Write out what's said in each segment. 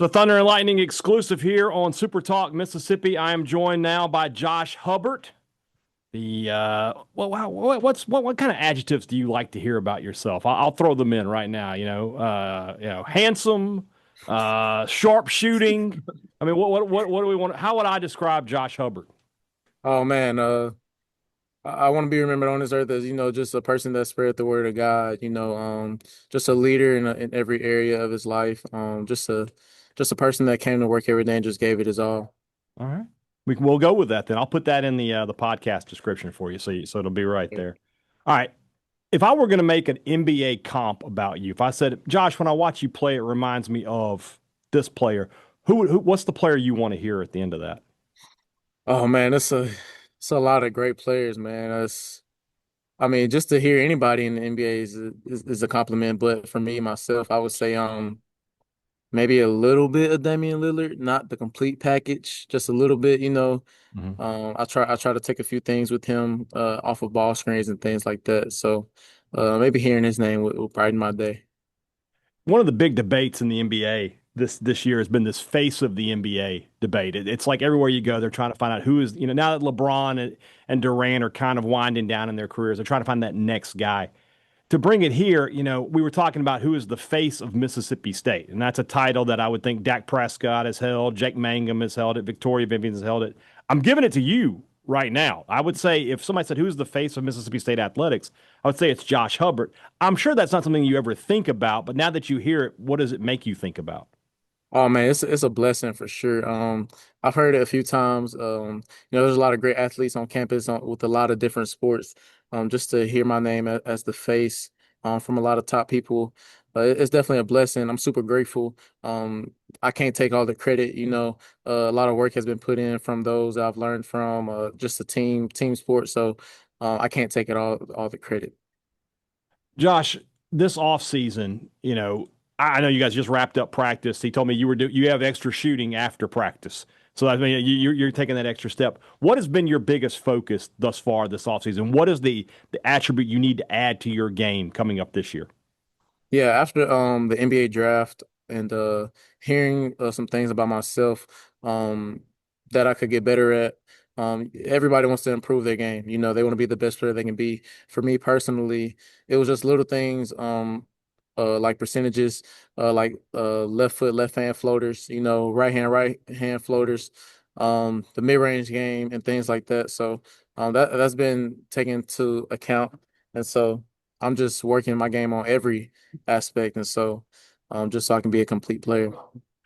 The Thunder and Lightning exclusive here on SuperTalk Mississippi. I am joined now by Josh Hubbard. What kind of adjectives do you like to hear about yourself? I'll throw them in right now. Handsome, sharp shooting. I mean, what do we want? How would I describe Josh Hubbard? Oh man, I want to be remembered on this earth as, just a person that spread the word of God, just a leader in every area of his life. Just a person that came to work every day and just gave it his all. All right, we'll go with that then. I'll put that in the podcast description for you, so it'll be right there. All right. If I were going to make an NBA comp about you, if I said, Josh, when I watch you play, it reminds me of this player. What's the player you want to hear at the end of that? Oh man, it's a lot of great players, man. I mean, just to hear anybody in the NBA is a compliment. But for me myself, I would say maybe a little bit of Damian Lillard, not the complete package, just a little bit. Mhm. I try to take a few things with him off of ball screens and things like that. So maybe hearing his name will brighten my day. One of the big debates in the NBA this year has been this face of the NBA debate. It's like everywhere you go, they're trying to find out who is, now that LeBron and Durant are kind of winding down in their careers, they're trying to find that next guy. To bring it here, we were talking about who is the face of Mississippi State, and that's a title that I would think Dak Prescott has held, Jake Mangum has held it, Victoria Vivian has held it. I'm giving it to you right now. I would say if somebody said who's the face of Mississippi State athletics, I would say it's Josh Hubbard. I'm sure that's not something you ever think about, but now that you hear it, what does it make you think about? Oh man, it's a blessing for sure. I've heard it a few times. There's a lot of great athletes on campus with a lot of different sports. Just to hear my name as the face, from a lot of top people, it's definitely a blessing. I'm super grateful. I can't take all the credit. A lot of work has been put in from those I've learned from. Just a team sport, so I can't take it all the credit. Josh, this off season, I know you guys just wrapped up practice. He told me you have extra shooting after practice. So I mean, you're taking that extra step. What has been your biggest focus thus far this offseason? What is the attribute you need to add to your game coming up this year? Yeah, after the NBA draft and hearing some things about myself that I could get better at. Everybody wants to improve their game. They want to be the best player they can be. For me personally, it was just little things like percentages, like left foot, left hand floaters, right hand floaters, the mid range game and things like that. So that's been taken into account. And so I'm just working my game on every aspect, and so just so I can be a complete player.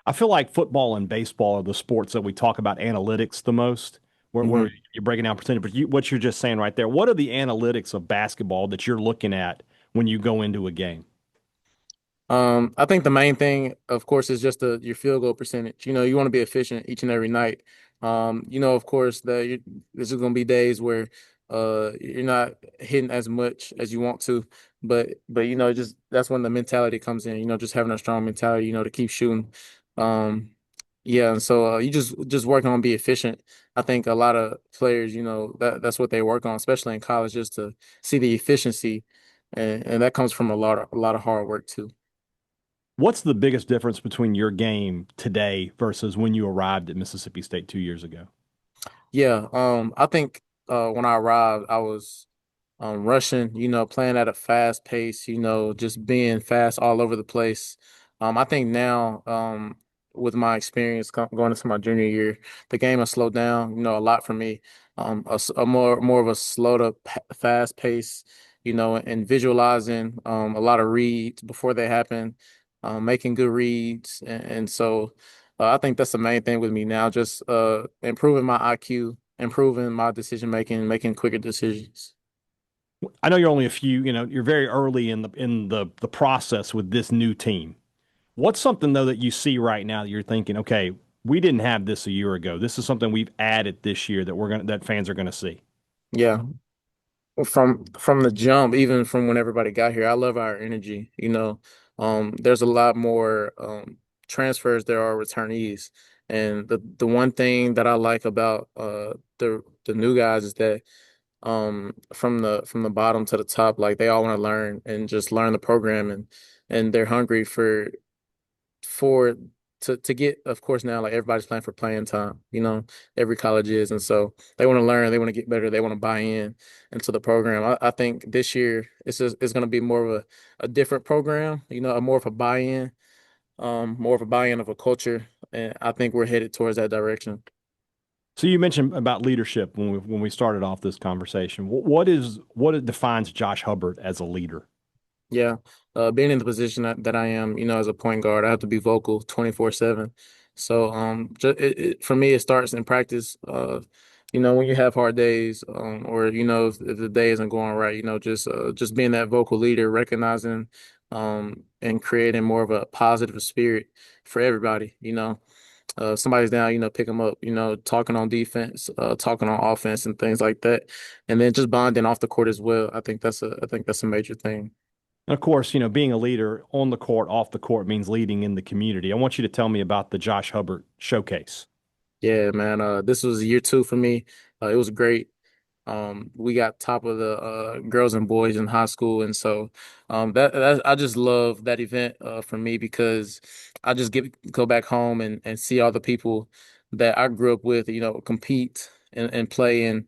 I feel like football and baseball are the sports that we talk about analytics the most, where hmm you're breaking down percentage. But what you're just saying right there, what are the analytics of basketball that you're looking at when you go into a game? I think the main thing, of course, is just your field goal percentage. You want to be efficient each and every night. Of course, there's going to be days where you're not hitting as much as you want to, but just that's when the mentality comes in. Just having a strong mentality. To keep shooting. Um, yeah, and so you just working on be efficient. I think a lot of players, that's what they work on, especially in college, just to see the efficiency, and that comes from a lot of hard work too. What's the biggest difference between your game today versus when you arrived at Mississippi State 2 years ago? Yeah, I think when I arrived, I was rushing, playing at a fast pace, just being fast all over the place. I think now, with my experience going into my junior year, the game has slowed down, a lot for me. A more of a slow to fast pace, and visualizing a lot of reads before they happen, making good reads, and so. I think that's the main thing with me now, just improving my IQ, improving my decision making, making quicker decisions. I know you're only a few, you're very early in the process with this new team. What's something though that you see right now that you're thinking, okay, we didn't have this a year ago. This is something we've added this year that fans are gonna see. Yeah, from the jump, even from when everybody got here, I love our energy. There's a lot more transfers there are returnees, and the one thing that I like about the new guys is that from the bottom to the top, like they all want to learn and just learn the program, and they're hungry for to get, of course, now like everybody's playing for playing time, every college is, and so they want to learn, they want to get better, they want to buy in into the program. I think this year it's going to be more of a different program, a more of a buy-in, more of a buy-in of a culture, and I think we're headed towards that direction. So you mentioned about leadership when we started off this conversation. What defines Josh Hubbard as a leader? Yeah. Being in the position that I am, as a point guard, I have to be vocal 24/7. So, for me, it starts in practice. When you have hard days, or if the day isn't going right, just being that vocal leader, recognizing, and creating more of a positive spirit for everybody. Somebody's down, pick them up. Talking on defense, talking on offense, and things like that, and then just bonding off the court as well. I think that's a major thing. And of course, being a leader on the court, off the court means leading in the community. I want you to tell me about the Josh Hubbard showcase. Yeah, man. This was year two for me. It was great. We got top of the girls and boys in high school, and so that I just love that event for me because I just go back home and see all the people that I grew up with, compete and play, and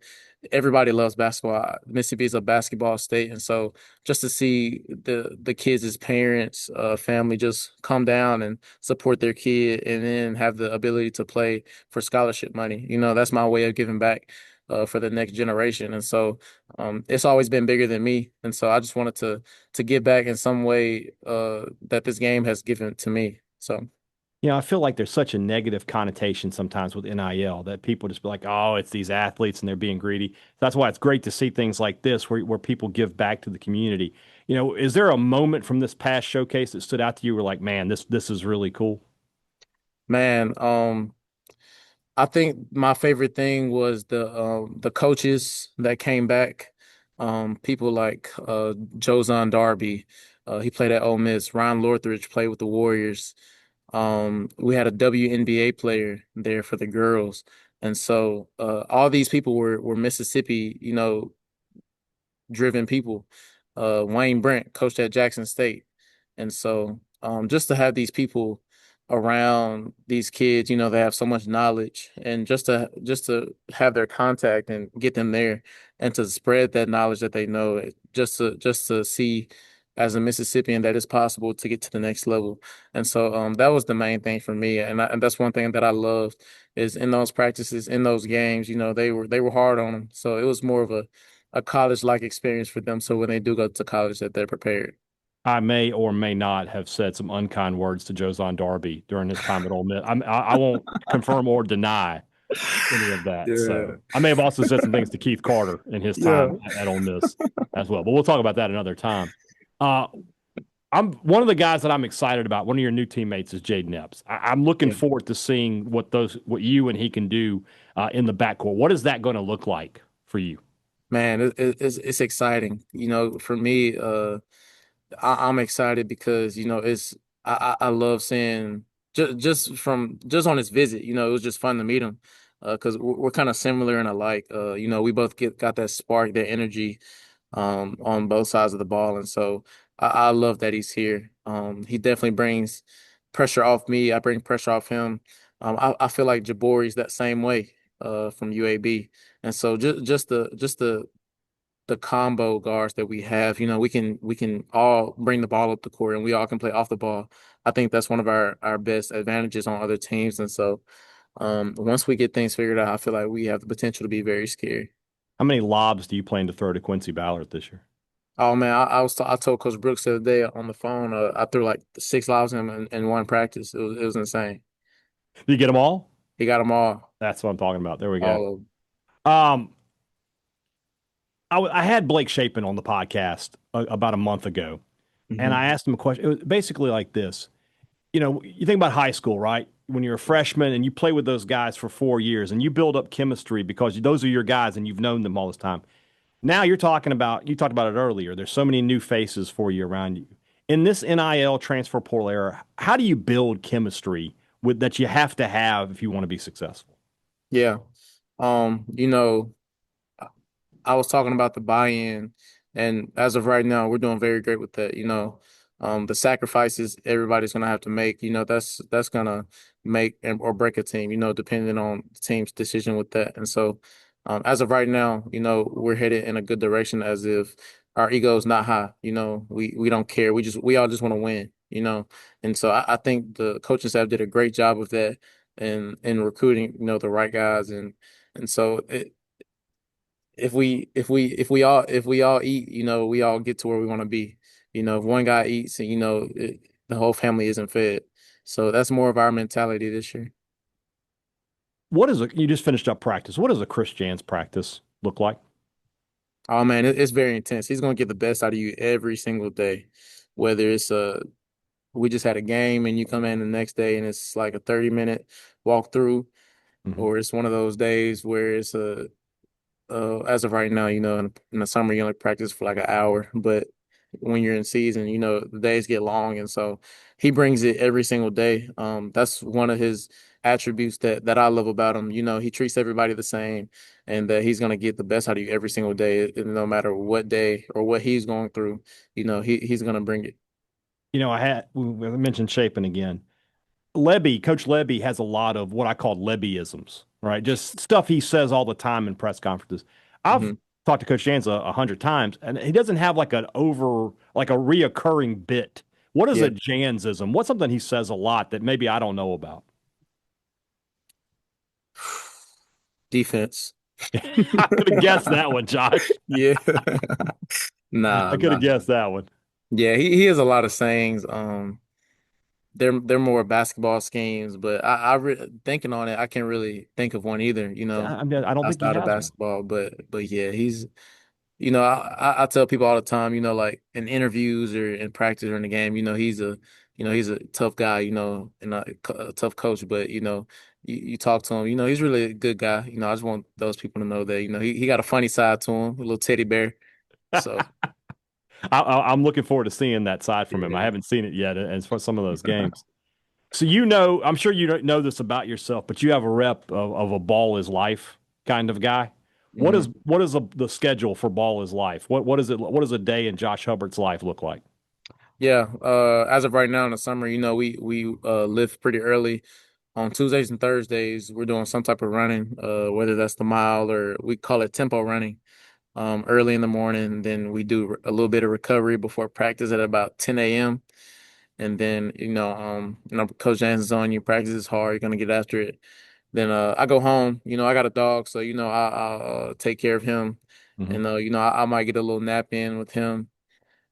everybody loves basketball. Mississippi is a basketball state, and so just to see the kids' parents, family just come down and support their kid, and then have the ability to play for scholarship money. That's my way of giving back for the next generation. And so it's always been bigger than me. And so I just wanted to give back in some way that this game has given to me. So I feel like there's such a negative connotation sometimes with NIL that people just be like, oh, it's these athletes and they're being greedy. That's why it's great to see things like this where people give back to the community. Is there a moment from this past showcase that stood out to you where like, man, this is really cool? man, I think my favorite thing was the coaches that came back. People like Jozon Darby, he played at Ole Miss. Ron Lorthridge played with the Warriors. We had a WNBA player there for the girls, and so all these people were Mississippi, driven people. Wayne Brent coached at Jackson State, and so just to have these people around these kids, they have so much knowledge, and just to have their contact and get them there, and to spread that knowledge that they know, just to see as a Mississippian that it's possible to get to the next level. And so that was the main thing for me, and that's one thing that I loved is in those practices, in those games, they were hard on them, so it was more of a college-like experience for them. So when they do go to college, that they're prepared. I may or may not have said some unkind words to Jozon Darby during his time at Ole Miss. I won't confirm or deny any of that. Yeah. So I may have also said some things to Keith Carter in his Yeah. time at Ole Miss as well. But we'll talk about that another time. Uh, I'm one of the guys that I'm excited about. One of your new teammates is Jade Epps. I'm looking Yeah. forward to seeing what you and he can do in the backcourt. What is that going to look like for you? Man, it's exciting. For me, I'm excited because I love seeing just on his visit. It was just fun to meet him because we're kind of similar and alike. We both got that spark, that energy on both sides of the ball, and so I love that he's here. He definitely brings pressure off me. I bring pressure off him. I feel like Jabori's that same way from UAB, and so just the combo guards that we have, we can all bring the ball up the court and we all can play off the ball. I think that's one of our best advantages on other teams. And so once we get things figured out, I feel like we have the potential to be very scary. How many lobs do you plan to throw to Quincy Ballard this year? Oh man, I told Coach Brooks the other day on the phone, I threw like six lobs in him in one practice. It was insane. Do you get them all? He got them That's what I'm talking about. There we go. all of Um, I had Blake Shapen on the podcast about a month ago, and them. I asked him a question. It was basically like this. You think about high school, right? When you're a freshman and you play with those guys for 4 years and you build up chemistry because those are your guys and you've known them all this time. Now you talked about it earlier. There's so many new faces for you around you. In this NIL transfer portal era, how do you build chemistry that you have to have if you want to be successful? Yeah. You know, I was talking about the buy-in, and as of right now, we're doing very great with that. The sacrifices everybody's gonna have to make, that's gonna make or break a team, depending on the team's decision with that. And so, as of right now, we're headed in a good direction as if our ego is not high. We don't care. We all just want to win. And so I think the coaching staff did a great job of that in recruiting, the right guys and so if we all eat, we all get to where we want to be. If one guy eats and the whole family isn't fed. So that's more of our mentality this year. You just finished up practice. What does a Chris Jans practice look like? Oh man, it's very intense. He's gonna get the best out of you every single day. Whether it's we just had a game and you come in the next day and it's like a 30-minute walkthrough, Mhm. or it's one of those days where it's a as of right now, in the summer you only practice for like an hour, but when you're in season, the days get long, and so he brings it every single day. That's one of his attributes that I love about him. He treats everybody the same, and that he's gonna get the best out of you every single day, and no matter what day or what he's going through. He's gonna bring it. We mentioned Chapin again. Coach Lebby has a lot of what I call Lebbyisms, right? Just stuff he says all the time in press conferences. I've Hmm. talked to Coach Jans a hundred times, and he doesn't have like a reoccurring bit. What is a Yeah, Jansism? What's something he says a lot that maybe I don't know about? defense. I could have guessed that one, Josh. Yeah. I Nah, could have nah. guessed that one. Yeah, he has a lot of sayings. They're more basketball schemes, but thinking on it, I can't really think of one either, I don't think he outside of has one. basketball. But yeah, he's I tell people all the time, like in interviews or in practice or in the game, he's a tough guy, and a tough coach, but you talk to him, he's really a good guy. I just want those people to know that, he got a funny side to him, a little teddy bear. So I'm looking forward to seeing that side from him. I yeah. haven't seen it yet as for some of those games. So I'm sure you don't know this about yourself, but you have a rep of a ball is life kind of guy. Hmm. What is the schedule for ball is life? What is it? What does a day in Josh Hubbard's life look like? Yeah, as of right now in the summer, we lift pretty early. On Tuesdays and Thursdays, we're doing some type of running, whether that's the mile or we call it tempo running. Early in the morning, then we do a little bit of recovery before practice at about 10 a.m. And then, Coach Jansen's on you, practice is hard, you're gonna get after it. Then I go home, I got a dog, so I'll take care of him. Hmm. And I might get a little nap in with him.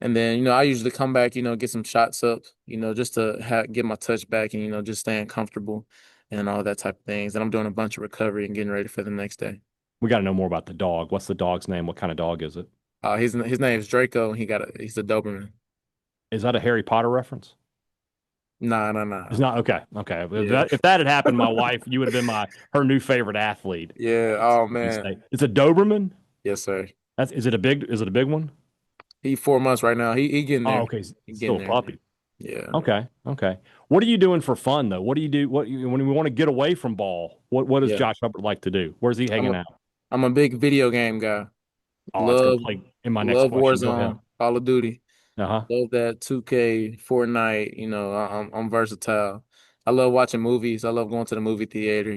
And then, I usually come back, get some shots up, just to get my touch back and, just staying comfortable and all that type of things. And I'm doing a bunch of recovery and getting ready for the next day. We got to know more about the dog. What's the dog's name? What kind of dog is it? His name is Draco, and he's a Doberman. Is that a Harry Potter reference? Nah, nah, It's nah. not okay. Okay. Yeah. If that had happened, my wife, you would have been her new favorite athlete. Yeah. Oh You man. say it's a Doberman. Yes, sir. Is it a big one? He 4 months right now. He getting Oh, there. okay. He It's still getting a there. puppy. Yeah. Okay. Okay. What are you doing for fun though? What do you do? When we want to get away from ball? What does Yeah. Josh Hubbard like to do? Where's he I'm hanging a out? I'm a big video game guy. Oh, that's going to Love play in my next love question. Go ahead. Warzone, Call of Duty. Uh-huh. Love that 2K, Fortnite. I'm versatile. I love watching movies. I love going to the movie theater.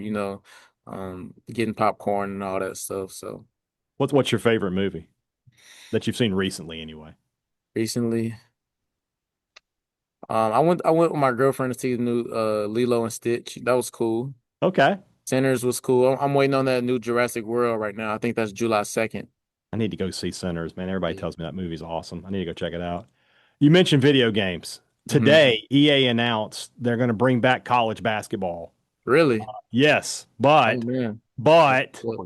Getting popcorn and all that stuff. So What's your favorite movie that you've seen recently anyway? recently, I went with my girlfriend to see the new Lilo and Stitch. That was cool. Okay. Sinners was cool. I'm waiting on that new Jurassic World right now. I think that's July 2nd. I need to go see Sinners, man. Everybody Yeah. tells me that movie's awesome. I need to go check it out. You mentioned video games. Hmm. Today, EA announced they're going to bring back college basketball. Really? Yes, Oh but man. but What?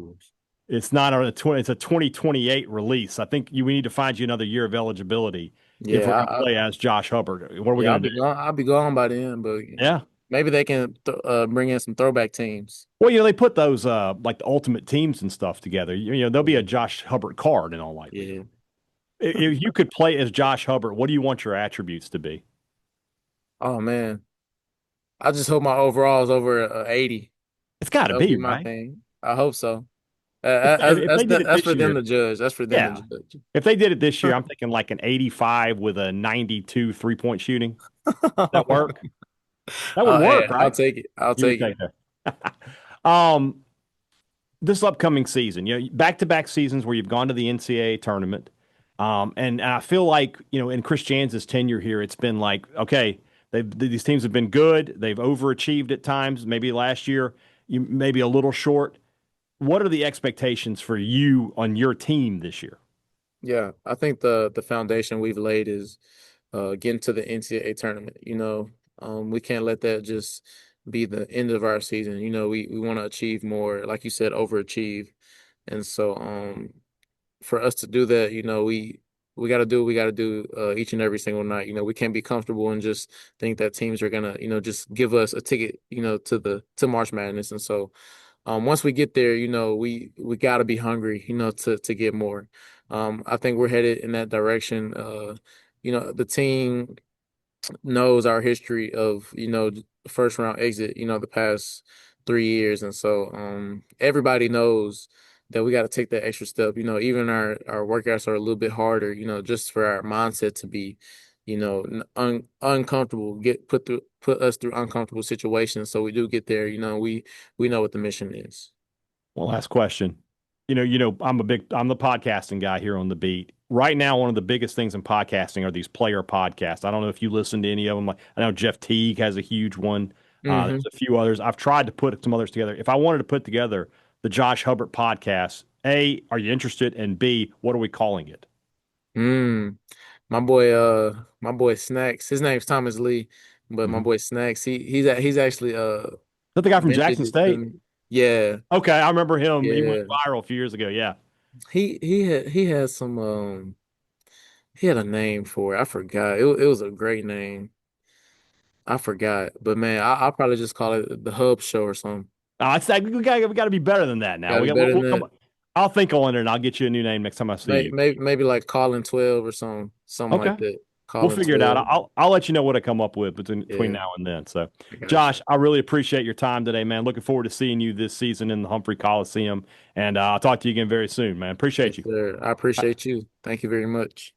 it's not it's a 2028 release. I think we need to find you another year of eligibility if Yeah, we're going to play as Josh Hubbard. What are we yeah, going to do? I'll be gone by then, but Yeah. maybe they can bring in some throwback teams. Well, they put those like the ultimate teams and stuff together. There'll be a Yeah. Josh Hubbard card in all Yeah. likelihood. If you could play as Josh Hubbard, what do you want your attributes to be? Oh man. I just hope my overall is over 80. It's got to That would be, be my right? thing. I hope so. If they did it That's this for them year, to judge. That's for them to yeah. judge. If they did it this year, I'm thinking like an 85 with a 92 3-point shooting. That work? That would Oh, hey, work, I'll right? take it. I'll You would take take it. that. Um, this upcoming season, back-to-back seasons where you've gone to the NCAA tournament, and I feel like, in Chris Jans' tenure here, it's been like, okay, these teams have been good. They've overachieved at times. Maybe last year, you maybe a little short. What are the expectations for you on your team this year? Yeah, I think the foundation we've laid is getting to the NCAA tournament. We can't let that just be the end of our season. We want to achieve more, like you said, overachieve. And so for us to do that, we got to do what we got to do each and every single night. We can't be comfortable and just think that teams are gonna, just give us a ticket, to March Madness. And so once we get there, we got to be hungry, to get more. I think we're headed in that direction. The team knows our history of, first round exit, the past 3 years. And so everybody knows that we got to take that extra step. Even our workouts are a little bit harder, just for our mindset to be, uncomfortable, put us through uncomfortable situations. So we do get there, we know what the mission is. One last question. I'm the podcasting guy here on the beat. Right now, one of the biggest things in podcasting are these player podcasts. I don't know if you listen to any of them. Like, I know Jeff Teague has a huge one. There's Hmm. a few others. I've tried to put some others together. If I wanted to put together the Josh Hubbard podcast, A, are you interested? And B, what are we calling it? Mm. My boy Snacks. His name's Thomas Lee, but my Mhm. Is boy Snacks, he's actually that the guy from mentioned Jackson it to State? me. Yeah, Okay, I remember him. He went yeah. viral a few years ago. Yeah. He had some he had a name for it. I forgot. It was a great name. I forgot. But man, I'll probably just call it the Hub Show or something. It's like we got to be better than that now. Gotta We be got better than we'll come. that. I'll think on it and I'll get you a new name next time I see you. Maybe like Calling 12 or something Okay. like that. We'll Calling figure it out. 12. I'll let you know what I come up with between Yeah, now and then. So, I got you. Josh, I really appreciate your time today, man. Looking forward to seeing you this season in the Humphrey Coliseum, and I'll talk to you again very soon, man. Appreciate Yes, you. sir. I appreciate you. Thank you very much.